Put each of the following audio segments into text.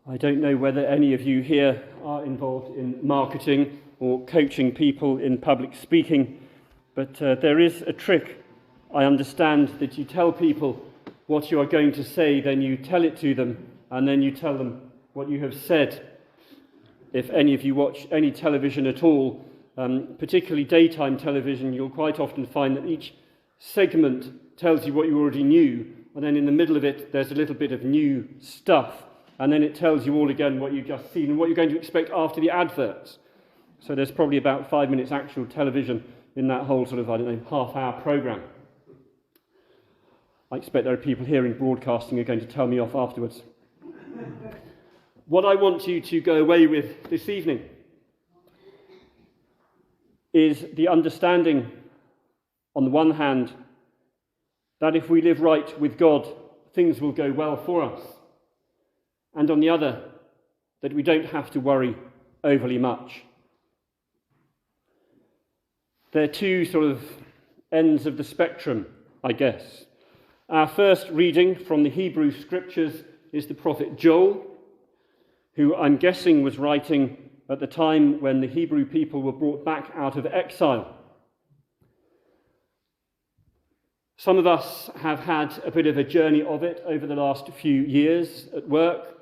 I don't know whether any of you here are involved in marketing or coaching people in public speaking, but there is a trick. I understand that you tell people what you are going to say, then you tell it to them, and then you tell them what you have said. If any of you watch any television at all, particularly daytime television, you'll quite often find that each segment tells you what you already knew, and then in the middle of it there's a little bit of new stuff, and then it tells you all again what you've just seen and what you're going to expect after the adverts. So there's probably about 5 minutes actual television in that whole sort of, half-hour programme. I expect there are people here in broadcasting who are going to tell me off afterwards. What I want you to go away with this evening is the understanding, on the one hand, that if we live right with God, things will go well for us. And on the other, that we don't have to worry overly much. They're two sort of ends of the spectrum, I guess. Our first reading from the Hebrew Scriptures is the prophet Joel, who I'm guessing was writing at the time when the Hebrew people were brought back out of exile. Some of us have had a bit of a journey of it over the last few years at work,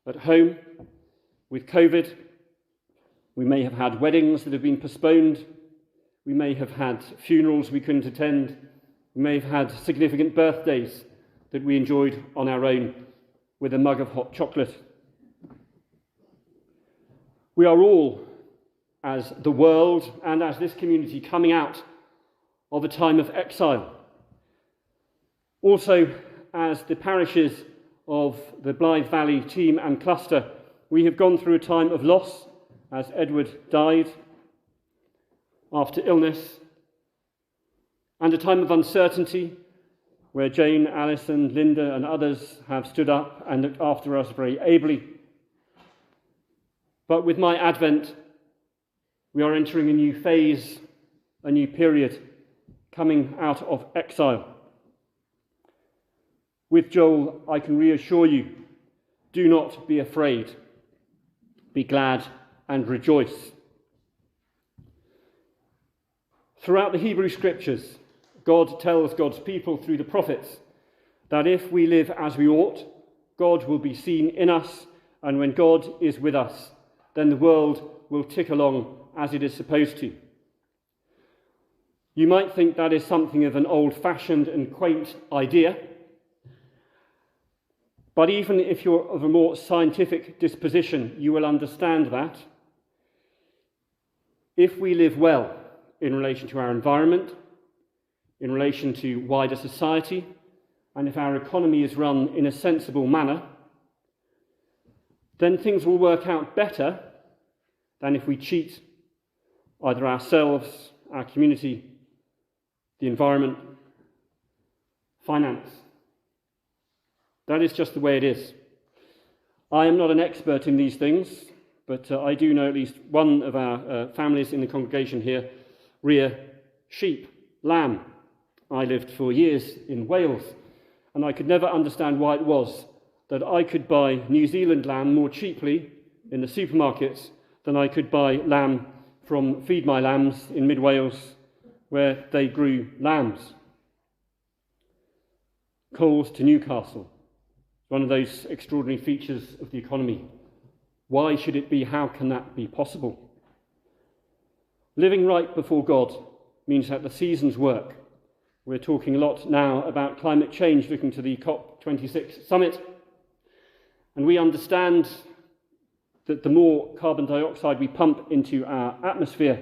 at home, with COVID. We may have had weddings that have been postponed. We may have had funerals we couldn't attend. We may have had significant birthdays that we enjoyed on our own with a mug of hot chocolate. We are all, as the world and as this community, coming out of a time of exile. Also, as the parishes of the Blythe Valley team and cluster, we have gone through a time of loss as Edward died after illness, and a time of uncertainty where Jane, Alison, Linda and others have stood up and looked after us very ably. But with my advent, we are entering a new phase, a new period, coming out of exile. With Joel, I can reassure you, do not be afraid. Be glad and rejoice. Throughout the Hebrew Scriptures, God tells God's people through the prophets that if we live as we ought, God will be seen in us, and when God is with us, then the world will tick along as it is supposed to. You might think that is something of an old-fashioned and quaint idea, but even if you're of a more scientific disposition, you will understand that if we live well in relation to our environment, in relation to wider society, and if our economy is run in a sensible manner, then things will work out better than if we cheat either ourselves, our community, the environment, finance. That is just the way it is. I am not an expert in these things, but I do know at least one of our families in the congregation here rear sheep, lamb. I lived for years in Wales, and I could never understand why it was that I could buy New Zealand lamb more cheaply in the supermarkets than I could buy lamb from Feed My Lambs in mid-Wales, where they grew lambs. Coles to Newcastle. One of those extraordinary features of the economy. Why should it be? How can that be possible? Living right before God means that the seasons work. We're talking a lot now about climate change, looking to the COP26 summit. And we understand that the more carbon dioxide we pump into our atmosphere,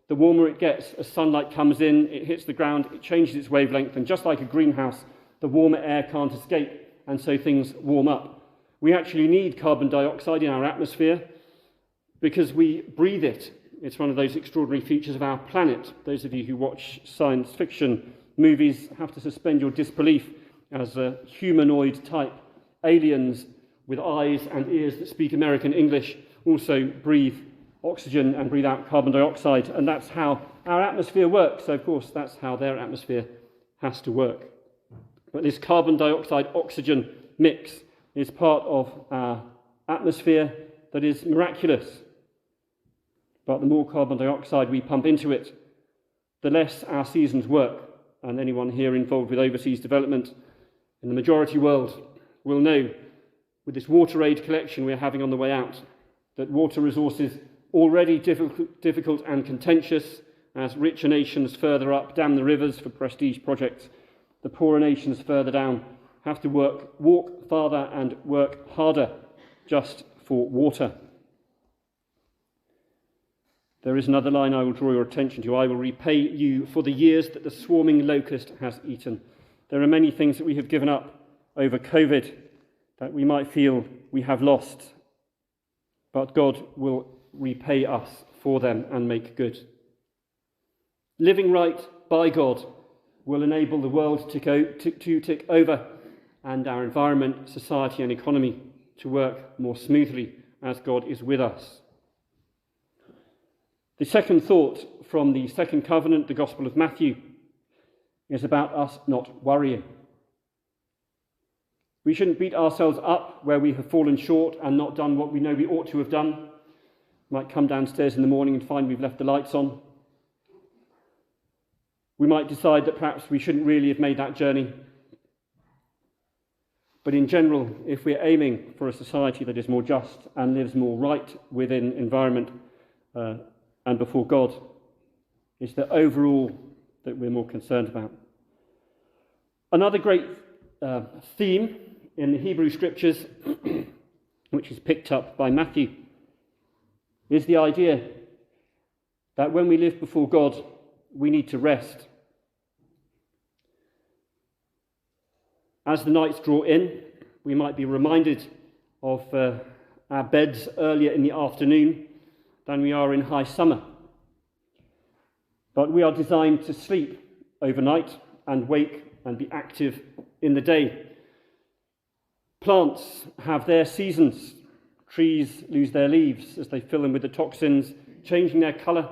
the warmer it gets. As sunlight comes in, it hits the ground, it changes its wavelength, and just like a greenhouse, the warmer air can't escape, and so things warm up. We actually need carbon dioxide in our atmosphere because we breathe it. It's one of those extraordinary features of our planet. Those of you who watch science fiction movies have to suspend your disbelief as humanoid type aliens with eyes and ears that speak American English also breathe oxygen and breathe out carbon dioxide, and that's how our atmosphere works. So of course that's how their atmosphere has to work. But this carbon dioxide oxygen mix is part of our atmosphere that is miraculous. But the more carbon dioxide we pump into it, the less our seasons work. And anyone here involved with overseas development in the majority world will know, with this water aid collection we're having on the way out, that water resources already difficult and contentious as richer nations further up dam the rivers for prestige projects. The poorer nations further down have to walk farther and work harder just for water. There is another line I will draw your attention to. I will repay you for the years that the swarming locust has eaten. There are many things that we have given up over COVID that we might feel we have lost, but God will repay us for them and make good. Living right by God will enable the world to tick over and our environment, society and economy to work more smoothly as God is with us. The second thought from the second covenant, the Gospel of Matthew, is about us not worrying. We shouldn't beat ourselves up where we have fallen short and not done what we know we ought to have done. We might come downstairs in the morning and find we've left the lights on. We might decide that perhaps we shouldn't really have made that journey. But in general, if we're aiming for a society that is more just and lives more right within environment and before God, it's the overall that we're more concerned about. Another great theme in the Hebrew Scriptures, which is picked up by Matthew, is the idea that when we live before God, we need to rest. As the nights draw in, we might be reminded of our beds earlier in the afternoon than we are in high summer. But we are designed to sleep overnight and wake and be active in the day. Plants have their seasons. Trees lose their leaves as they fill them with the toxins, changing their colour,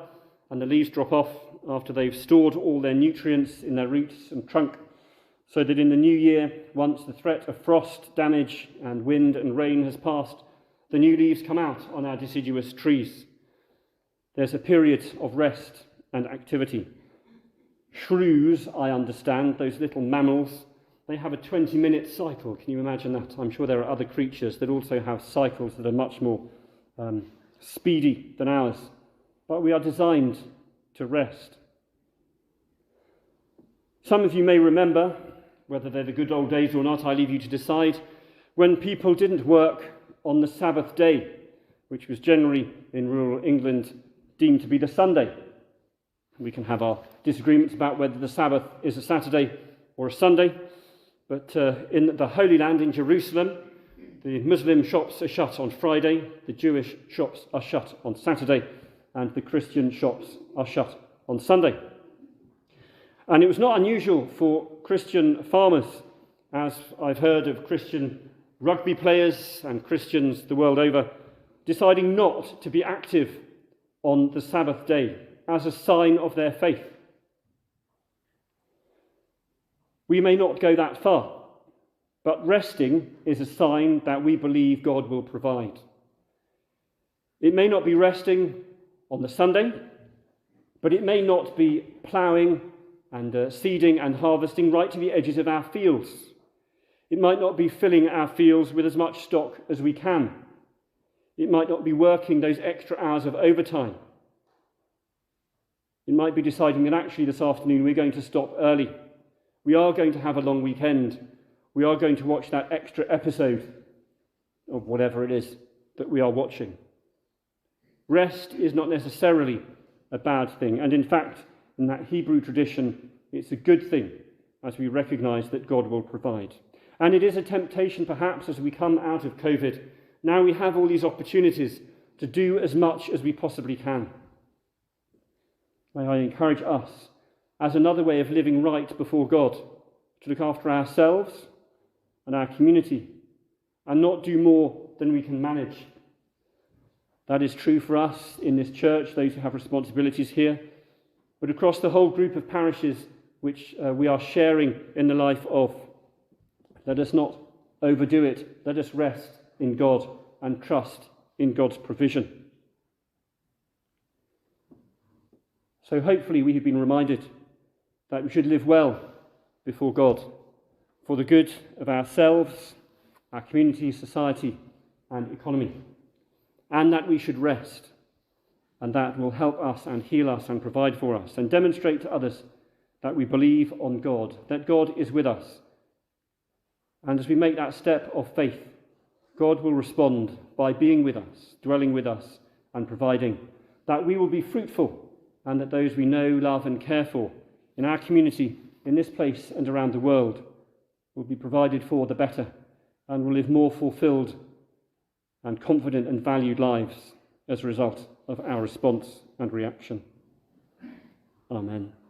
and the leaves drop off after they've stored all their nutrients in their roots and trunk, so that in the new year, once the threat of frost, damage, and wind and rain has passed, the new leaves come out on our deciduous trees. There's a period of rest and activity. Shrews, I understand, those little mammals, they have a 20-minute cycle. Can you imagine that? I'm sure there are other creatures that also have cycles that are much more speedy than ours. But we are designed to rest. Some of you may remember, whether they're the good old days or not, I leave you to decide, when people didn't work on the Sabbath day, which was generally in rural England deemed to be the Sunday. We can have our disagreements about whether the Sabbath is a Saturday or a Sunday, but in the Holy Land in Jerusalem, the Muslim shops are shut on Friday, the Jewish shops are shut on Saturday, and the Christian shops are shut on Sunday. And it was not unusual for Christian farmers, as I've heard of Christian rugby players and Christians the world over, deciding not to be active on the Sabbath day as a sign of their faith. We may not go that far, but resting is a sign that we believe God will provide. It may not be resting on the Sunday, but it may not be ploughing and seeding and harvesting right to the edges of our fields. It might not be filling our fields with as much stock as we can. It might not be working those extra hours of overtime. It might be deciding that actually this afternoon we're going to stop early. We are going to have a long weekend. We are going to watch that extra episode of whatever it is that we are watching. Rest is not necessarily a bad thing. And in fact, in that Hebrew tradition, it's a good thing as we recognise that God will provide. And it is a temptation perhaps as we come out of COVID. Now we have all these opportunities to do as much as we possibly can. May I encourage us, as another way of living right before God, to look after ourselves and our community and not do more than we can manage. That is true for us in this church, those who have responsibilities here, but across the whole group of parishes which we are sharing in the life of. Let us not overdo it. Let us rest in God and trust in God's provision. So hopefully we have been reminded that we should live well before God for the good of ourselves, our community, society, and economy, and that we should rest, and that will help us and heal us and provide for us and demonstrate to others that we believe on God, that God is with us. And as we make that step of faith, God will respond by being with us, dwelling with us, and providing, that we will be fruitful, and that those we know, love, and care for in our community, in this place and around the world, will be provided for the better, and will live more fulfilled and confident and valued lives as a result of our response and reaction. Amen.